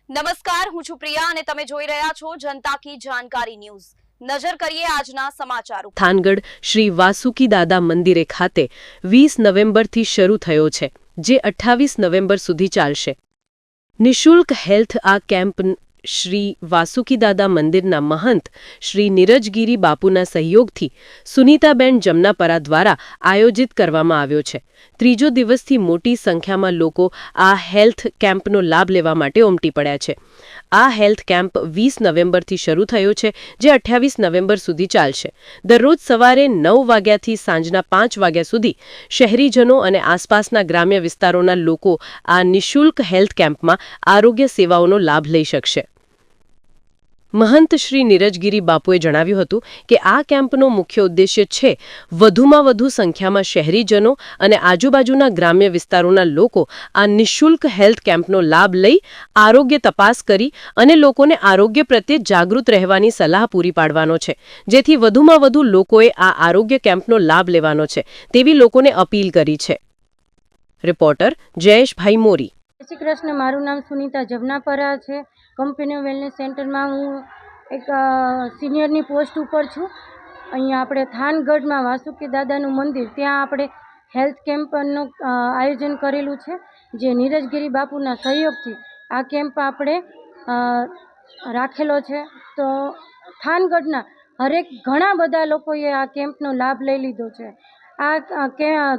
નમસ્કાર, હું છું પ્રિયા અને તમે જોઈ રહ્યા છો જનતા કી જાણકારી ન્યૂઝ। નજર કરીએ આજના સમાચાર ઉપર। થાનગઢ શ્રી વાસુકી દાદા મંદિરે ખાતે 20 નવેમ્બરથી શરૂ થયો છે, જે 28 નવેમ્બર સુધી ચાલશે। નિઃશુલ્ક હેલ્થ આ કેમ્પ શ્રી વાસુકી દાદા મંદિરના મહંત શ્રી નીરજગીરી બાપુના સહયોગથી સુનીતાબેન જમનાપરા દ્વારા આયોજિત કરવામાં આવ્યો છે। ત્રીજો દિવસથી મોટી સંખ્યામાં લોકો આ હેલ્થ કેમ્પનો લાભ લેવા માટે ઉમટી પડ્યા છે। આ હેલ્થ કેમ્પ 20 નવેમ્બરથી શરૂ થયો છે, જે 28 નવેમ્બર સુધી ચાલશે। દરરોજ સવારે 9 વાગ્યાથી સાંજના 5 વાગ્યા સુધી શહેરીજનો અને આસપાસના ગ્રામ્ય વિસ્તારોના લોકો આ નિઃશુલ્ક હેલ્થ કેમ્પમાં આરોગ્ય સેવાઓનો લાભ લઈ શકશે। મહંત શ્રી નીરજગીરી બાપુએ જણાવ્યું હતું કે આ કેમ્પનો મુખ્ય ઉદ્દેશ્ય છે વધુમાં વધુ સંખ્યામાં શહેરીજનો અને આજુબાજુના ગ્રામ્ય વિસ્તારોના લોકો આ નિઃશુલ્ક હેલ્થ કેમ્પનો લાભ લઈ આરોગ્ય તપાસ કરી અને લોકોને આરોગ્ય પ્રત્યે જાગૃત રહેવાની સલાહ પૂરી પાડવાનો છે, જેથી વધુમાં વધુ લોકોએ આ આરોગ્ય કેમ્પનો લાભ લેવાનો છે તેવી લોકોને અપીલ કરી છે। રિપોર્ટર જયેશભાઈ મોરી। જય શ્રી કૃષ્ણ। મારું નામ સુનીતા જમનાપરા છે। કંપની વેલનેસ સેન્ટરમાં હું એક સિનિયરની પોસ્ટ ઉપર છું। અહીંયા આપણે થાનગઢમાં વાસુકી દાદાનું મંદિર, ત્યાં આપણે હેલ્થ કેમ્પનું આયોજન કરેલું છે, જે નીરજગીરી બાપુના સહયોગથી આ કેમ્પ આપણે રાખેલો છે। તો થાનગઢના ઘણા બધા લોકોએ આ કેમ્પનો લાભ લઈ લીધો છે। આ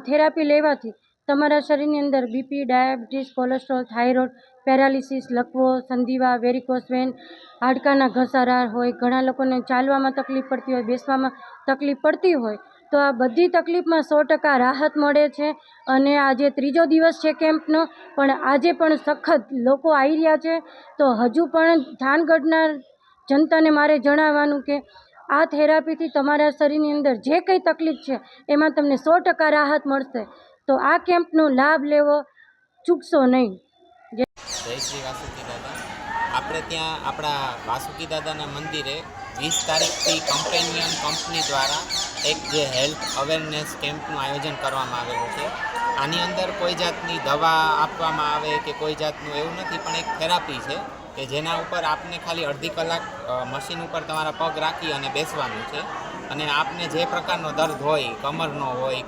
થેરાપી લેવાથી તમારા શરીરની અંદર BP, diabetes, cholesterol, thyroid, paralysis, લકવો, સંધિવા, વેરિકોસ વેન, હાડકાના ઘસારા હોય, ઘણા લોકોને ચાલવામાં તકલીફ પડતી હોય, બેસવામાં તકલીફ પડતી હોય, તો આ બધી તકલીફમાં 100% રાહત મળે છે। અને આજે ત્રીજો દિવસ છે કેમ્પનો, પણ આજે પણ સખત લોકો આવી રહ્યા છે। તો હજુ પણ થાનગઢના જનતાને મારે જણાવવાનું કે આ થેરાપીથી તમારા શરીરની અંદર જે કંઈ તકલીફ છે એમાં તમને 100% રાહત મળશે। તો આ કેમ્પનો લાભ લેવો ચૂકશો નહીં। જય શ્રી વાસુકી દાદા। આપણે ત્યાં આપણા વાસુકી દાદાના મંદિરે 20 તારીખથી કમ્પેનિયન કંપની દ્વારા એક જે હેલ્થ અવેરનેસ કેમ્પનું આયોજન કરવામાં આવેલું છે। આની અંદર કોઈ જાતની દવા આપવામાં આવે કે કોઈ જાતનું એવું નથી, પણ એક થેરાપી છે કે જેના ઉપર આપને ખાલી અડધી કલાક મશીન ઉપર તમારા પગ રાખી અને બેસવાનું છે, અને આપને જે પ્રકારનો દર્દ હોય, કમરનો હોય,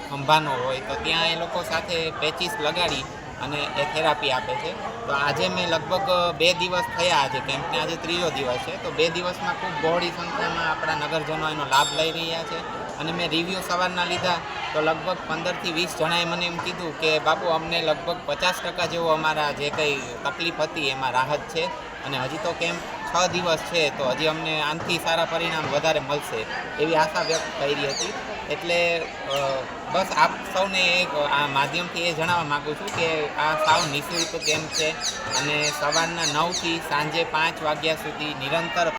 ખંભાનો હોય, તો ત્યાં એ લોકો સાથે પેચીસ લગાડી અને એ થેરાપી આપે છે। તો આજે મેં લગભગ 2 દિવસ થયા, આજે કેમ્પને આજે ત્રીજો દિવસ છે। તો 2 દિવસમાં ખૂબ બહોળી સંખ્યામાં આપણા નગરજનો એનો લાભ લઈ રહ્યા છે। અને મેં રિવ્યૂ સવારના લીધા તો લગભગ 15થી 20 જણાએ મને એમ કીધું કે બાપુ અમને લગભગ 50% જેવો અમારા જે કંઈ તકલીફ હતી એમાં રાહત છે, અને હજી તો કેમ્પ 6 દિવસ છે, તો હજી અમને આનાથી સારા પરિણામ વધારે મળશે એવી આશા વ્યક્ત કરી હતી। એટલે બસ આપ સૌને આ માધ્યમથી એ જણાવવા માગું છું કે આ સાવ નિઃશુલ્ક કેમ્પ છે, અને સવારના 9થી સાંજે 5 વાગ્યા સુધી નિરંતર